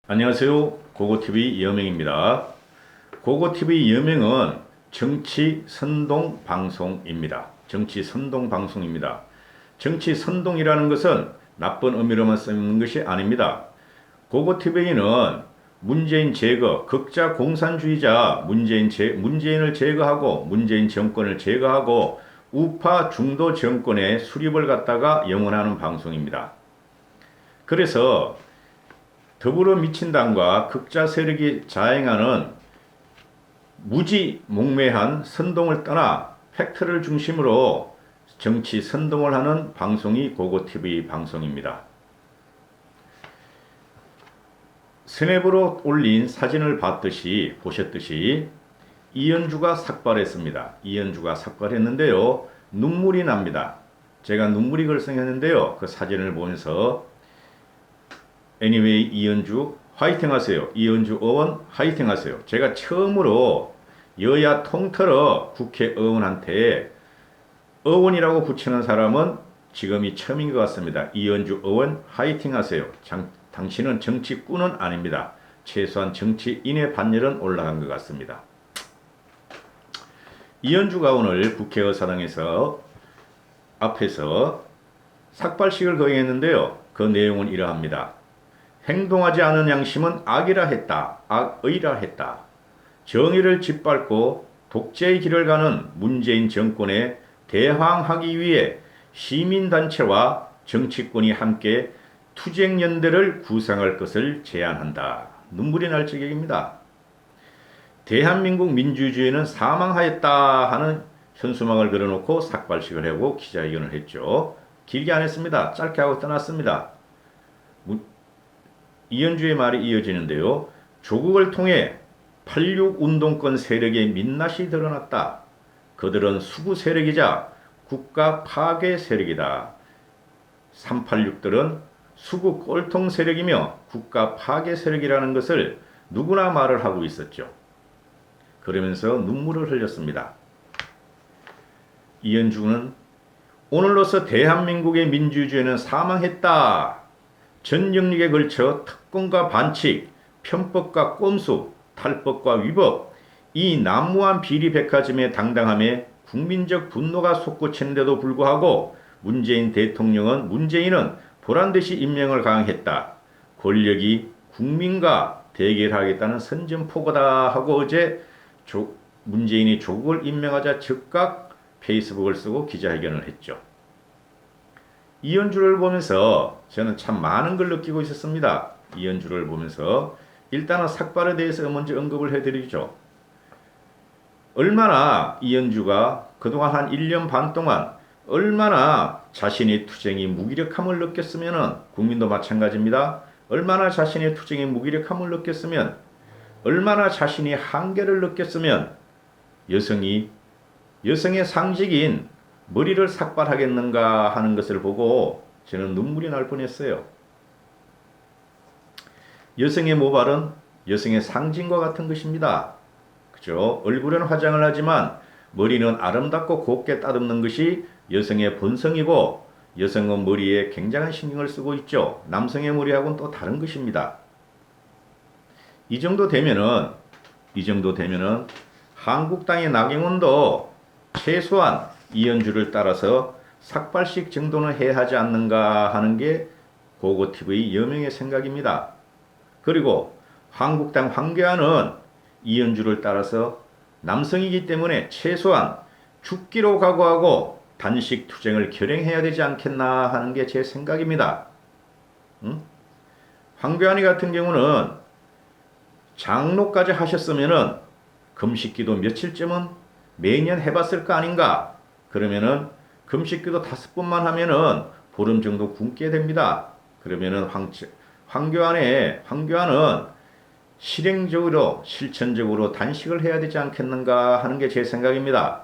안녕하세요. 고고TV 여명입니다. 고고TV 여명은 정치 선동 방송입니다. 정치 선동 방송입니다. 정치 선동이라는 것은 나쁜 의미로만 쓰는 것이 아닙니다. 고고TV는 문재인 제거, 극자 공산주의자 문재인을 제거하고 문재인 정권을 제거하고 우파 중도 정권의 수립을 갖다가 영원하는 방송입니다. 그래서 더불어민주당과 극자 세력이 자행하는 무지몽매한 선동을 떠나 팩트를 중심으로 정치 선동을 하는 방송이 고고TV 방송입니다. 스냅으로 올린 사진을 보셨듯이 이현주가 삭발했습니다. 이현주가 삭발했는데요. 눈물이 납니다. 제가 눈물이 글썽했는데요. 그 사진을 보면서 Anyway, 이현주 화이팅 하세요. 이현주 의원 화이팅 하세요. 제가 처음으로 여야 통틀어 국회의원한테 의원이라고 붙이는 사람은 지금이 처음인 것 같습니다. 이현주 의원 화이팅 하세요. 당신은 정치꾼은 아닙니다. 최소한 정치인의 반열은 올라간 것 같습니다. 이현주가 오늘 국회의사당에서 앞에서 삭발식을 거행했는데요. 그 내용은 이러합니다. 행동하지 않은 양심은 악이라 했다. 악의라 했다. 정의를 짓밟고 독재의 길을 가는 문재인 정권에 대항하기 위해 시민단체와 정치권이 함께 투쟁연대를 구성할 것을 제안한다. 눈물이 날 지경입니다. 대한민국 민주주의는 사망하였다 하는 현수막을 그려놓고 삭발식을 하고 기자회견을 했죠. 길게 안 했습니다. 짧게 하고 떠났습니다. 이현주의 말이 이어지는데요. 조국을 통해 86 운동권 세력의 민낯이 드러났다. 그들은 수구 세력이자 국가 파괴 세력이다. 386들은 수구 꼴통 세력이며 국가 파괴 세력이라는 것을 누구나 말을 하고 있었죠. 그러면서 눈물을 흘렸습니다. 이현주는 오늘로서 대한민국의 민주주의는 사망했다. 전 영역에 걸쳐 특권과 반칙, 편법과 꼼수, 탈법과 위법, 이 난무한 비리백화점의 당당함에 국민적 분노가 솟구치는데도 불구하고 문재인은 보란듯이 임명을 강행했다. 권력이 국민과 대결하겠다는 선전포고다 하고 어제 문재인이 조국을 임명하자 즉각 페이스북을 쓰고 기자회견을 했죠. 이현주를 보면서 저는 참 많은 걸 느끼고 있었습니다. 이현주를 보면서 일단은 삭발에 대해서 먼저 언급을 해드리죠. 얼마나 이현주가 그동안 한 1년 반 동안 얼마나 자신의 투쟁이 무기력함을 느꼈으면 국민도 마찬가지입니다. 얼마나 자신의 투쟁이 무기력함을 느꼈으면 얼마나 자신이 한계를 느꼈으면 여성의 상징인 머리를 삭발하겠는가 하는 것을 보고 저는 눈물이 날 뻔했어요. 여성의 모발은 여성의 상징과 같은 것입니다. 그죠? 얼굴은 화장을 하지만 머리는 아름답고 곱게 따듬는 것이 여성의 본성이고 여성은 머리에 굉장한 신경을 쓰고 있죠. 남성의 머리하고는 또 다른 것입니다. 이 정도 되면은 한국당의 나경원도 최소한 이현주를 따라서 삭발식 정도는 해야 하지 않는가 하는 게 고고TV 여명의 생각입니다. 그리고 한국당 황교안은 이현주를 따라서 남성이기 때문에 최소한 죽기로 각오하고 단식 투쟁을 결행해야 되지 않겠나 하는 게 제 생각입니다. 황교안이 같은 경우는 장로까지 하셨으면은 금식기도 며칠쯤은 매년 해봤을 거 아닌가? 그러면은 금식기도 5번만 하면은 보름 정도 굶게 됩니다. 그러면은 황교안은 실천적으로 단식을 해야 되지 않겠는가 하는 게 제 생각입니다.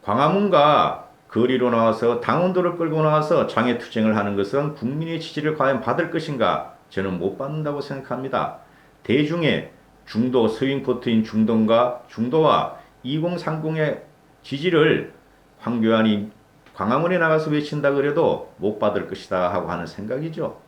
광화문과 거리로 나와서 당원들을 끌고 나와서 장애투쟁을 하는 것은 국민의 지지를 과연 받을 것인가? 저는 못 받는다고 생각합니다. 대중의 중도 스윙포트인 중도와 2030의 지지를 황교안이 광화문에 나가서 외친다 그래도 못 받을 것이다 하고 하는 생각이죠.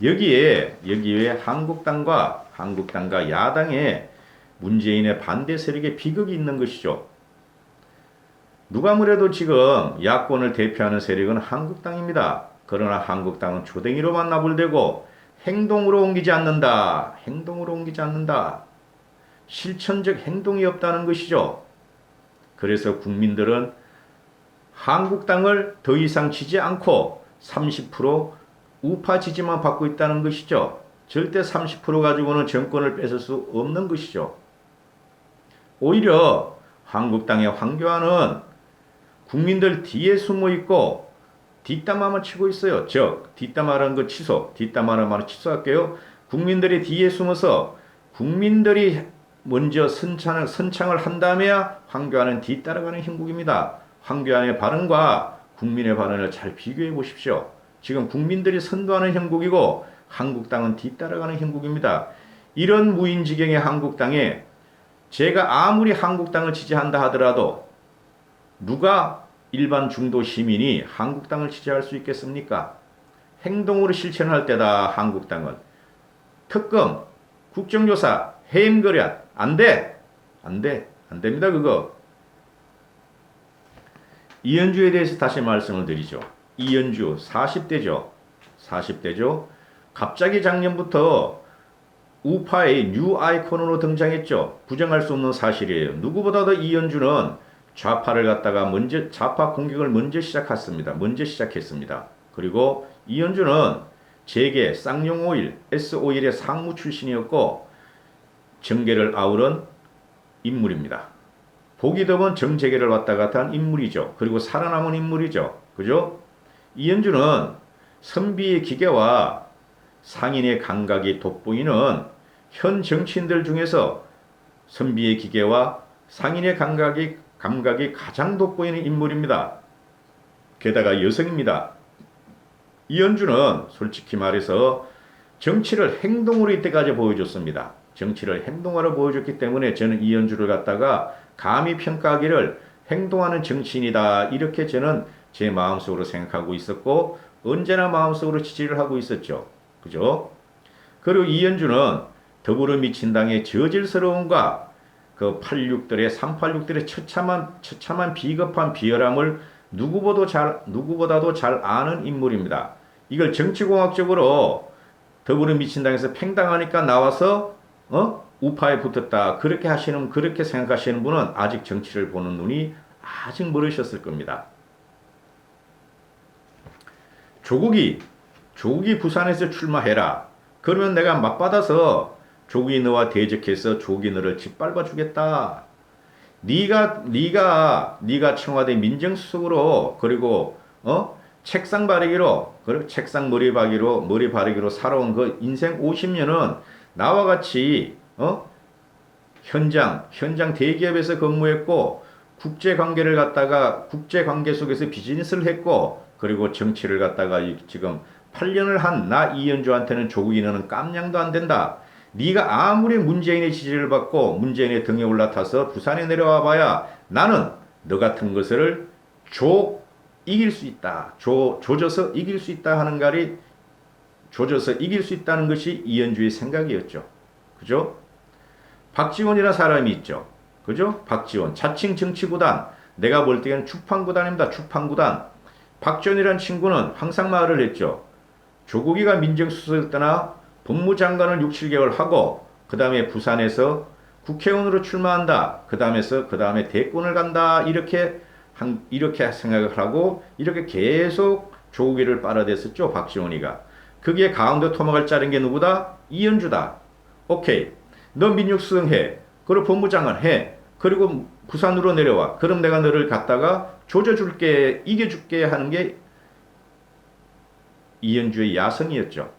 여기에 한국당과 야당의 문재인의 반대 세력의 비극이 있는 것이죠. 누가 뭐래도 지금 야권을 대표하는 세력은 한국당입니다. 그러나 한국당은 조댕이로만 나불대고 행동으로 옮기지 않는다. 실천적 행동이 없다는 것이죠. 그래서 국민들은 한국당을 더 이상 지지 않고 30% 우파 지지만 받고 있다는 것이죠. 절대 30% 가지고는 정권을 뺏을 수 없는 것이죠. 오히려 한국당의 황교안은 국민들 뒤에 숨어 있고 뒷담화만 치고 있어요. 즉 뒷담화라는 거 뒷담화라는 말을 취소할게요. 국민들이 뒤에 숨어서 국민들이 먼저 선창을 한다며야 황교안은 뒤따라가는 형국입니다. 황교안의 발언과 국민의 발언을 잘 비교해 보십시오. 지금 국민들이 선도하는 형국이고 한국당은 뒤따라가는 형국입니다. 이런 무인지경의 한국당에 제가 아무리 한국당을 지지한다 하더라도 누가 일반 중도 시민이 한국당을 지지할 수 있겠습니까? 행동으로 실천할 때다. 한국당은 특검, 국정조사, 해임거래 안 됩니다. 그거. 이현주에 대해서 다시 말씀을 드리죠. 이현주 40대죠. 갑자기 작년부터 우파의 뉴 아이콘으로 등장했죠. 부정할 수 없는 사실이에요. 누구보다도 이현주는 좌파 공격을 먼저 시작했습니다. 그리고 이현주는 재계 쌍용오일, S오일의 상무 출신이었고 정계를 아우른 인물입니다. 보기 드문 정재계를 왔다 갔다 한 인물이죠. 그리고 살아남은 인물이죠. 그죠? 이현주는 선비의 기계와 상인의 감각이 돋보이는 현 정치인들 중에서 선비의 기계와 상인의 감각이 가장 돋보이는 인물입니다. 게다가 여성입니다. 이현주는 솔직히 말해서 정치를 행동으로 이때까지 보여줬습니다. 정치를 행동으로 보여줬기 때문에 저는 이현주를 갖다가 감히 평가하기를 행동하는 정치인이다. 이렇게 저는 제 마음속으로 생각하고 있었고 언제나 마음속으로 지지를 하고 있었죠. 그죠? 그리고 이현주는 더불어민주당의 저질스러움과 그 386들의 처참한 비겁한 비열함을 누구보다도 잘 아는 인물입니다. 이걸 정치공학적으로 더불어민주당에서 팽당하니까 나와서 우파에 붙었다. 그렇게 생각하시는 분은 아직 정치를 보는 눈이 아직 멀으셨을 겁니다. 조국이 부산에서 출마해라. 그러면 내가 맞받아서 조국이 너와 대적해서 조국이 너를 짓밟아 주겠다. 네가 청와대 민정수석으로 그리고 책상 머리 바르기로 살아온 그 인생 50년은 나와 같이 현장 대기업에서 근무했고 국제 관계 속에서 비즈니스를 했고 그리고 정치를 갖다가 지금 8년을 한 나 이현주한테는 조국이 너는 깜냥도 안 된다. 네가 아무리 문재인의 지지를 받고 문재인의 등에 올라타서 부산에 내려와 봐야 나는 너 같은 것을 이길 수 있다. 조져서 이길 수 있다 하는 말이 조져서 이길 수 있다는 것이 이현주의 생각이었죠. 그죠? 박지원이라는 사람이 있죠. 그죠? 박지원. 자칭 정치구단. 내가 볼 때는 추판구단입니다. 추판구단. 박지원이라는 친구는 항상 말을 했죠. 조국이가 민정수석을 떠나 법무장관을 6, 7개월 하고 그 다음에 부산에서 국회의원으로 출마한다. 그 다음에 대권을 간다. 이렇게 생각을 하고 이렇게 계속 조국이를 빨아댔었죠. 박지원이가. 거기에 가운데 토막을 자른 게 누구다? 이현주다. 오케이. 너 민정수석 해. 그리고 법무장관 해. 그리고 부산으로 내려와. 그럼 내가 너를 갖다가 조져줄게, 이겨줄게 하는 게 이현주의 야성이었죠.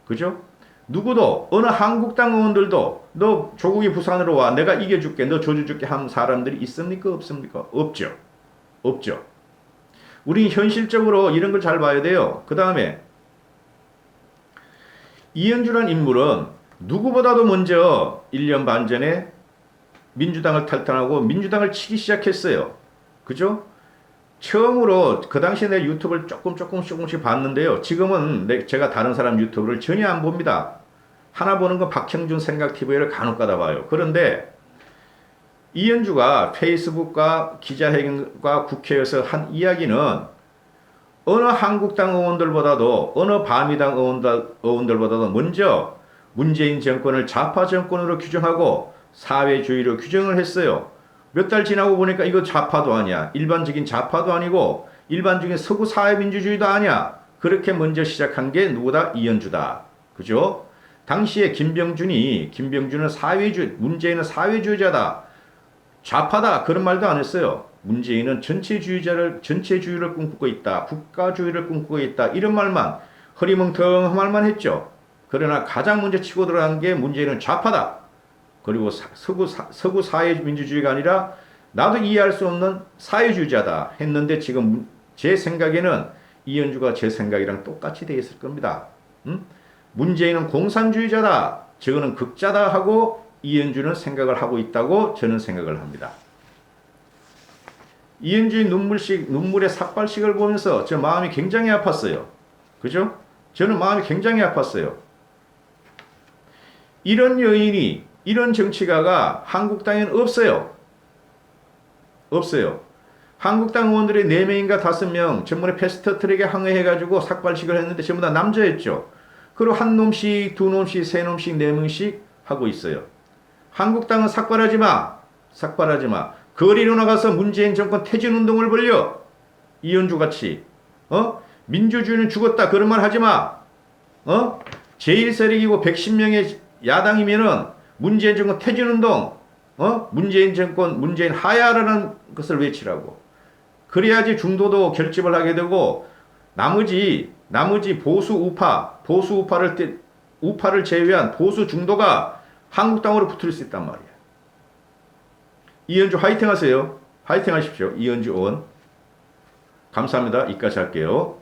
그죠? 누구도 어느 한국당 의원들도 너 조국이 부산으로 와. 내가 이겨줄게. 너 조져줄게 하는 사람들이 있습니까? 없습니까? 없죠. 우리 현실적으로 이런 걸 잘 봐야 돼요. 그 다음에 이현주란 인물은 누구보다도 먼저 1년 반 전에 민주당을 탈당하고 민주당을 치기 시작했어요. 그죠? 처음으로 그 당시에 내 유튜브를 조금씩 봤는데요. 지금은 제가 다른 사람 유튜브를 전혀 안 봅니다. 하나 보는 건 박형준 생각TV를 간혹가다 봐요. 그런데 이현주가 페이스북과 기자회견과 국회에서 한 이야기는 어느 한국당 의원들보다도 어느 바미당 의원들보다도 먼저 문재인 정권을 좌파 정권으로 규정하고 사회주의로 규정을 했어요. 몇 달 지나고 보니까 이거 좌파도 아니야. 일반적인 좌파도 아니고 일반적인 서구 사회민주주의도 아니야. 그렇게 먼저 시작한 게 누구다? 이현주다. 그죠? 당시에 김병준은 문재인은 사회주의자다. 좌파다. 그런 말도 안 했어요. 문재인은 전체주의를 꿈꾸고 있다. 국가주의를 꿈꾸고 있다. 이런 말만, 허리멍텅한 말만 했죠. 그러나 가장 먼저 치고 들어간 게 문재인은 좌파다. 그리고 서구 사회민주주의가 아니라 나도 이해할 수 없는 사회주의자다 했는데 지금 제 생각에는 이현주가 제 생각이랑 똑같이 돼 있을 겁니다. 문재인은 공산주의자다. 저거는 극자다 하고 이현주는 생각을 하고 있다고 저는 생각을 합니다. 이현주의 눈물의 삭발식을 보면서 저 마음이 굉장히 아팠어요. 그죠? 저는 마음이 굉장히 아팠어요. 이런 여인이, 이런 정치가가 한국당에는 없어요. 없어요. 한국당 의원들이 4명인가 5명 전번에 패스트트랙에 항의해가지고 삭발식을 했는데 전부 다 남자였죠. 그리고 한 놈씩, 두 놈씩, 세 놈씩, 4명씩 하고 있어요. 한국당은 삭발하지 마. 삭발하지 마. 거리로 나가서 문재인 정권 퇴진운동을 벌려. 이현주 같이. 민주주의는 죽었다. 그런 말 하지 마. 제1세력이고 110명의 야당이면은 문재인 정권 퇴진운동, 문재인 정권, 문재인 하야라는 것을 외치라고. 그래야지 중도도 결집을 하게 되고, 나머지 우파를 제외한 보수 중도가 한국당으로 붙을 수 있단 말이야. 이현주 화이팅 하세요. 화이팅 하십시오. 이현주 의원. 감사합니다. 이까지 할게요.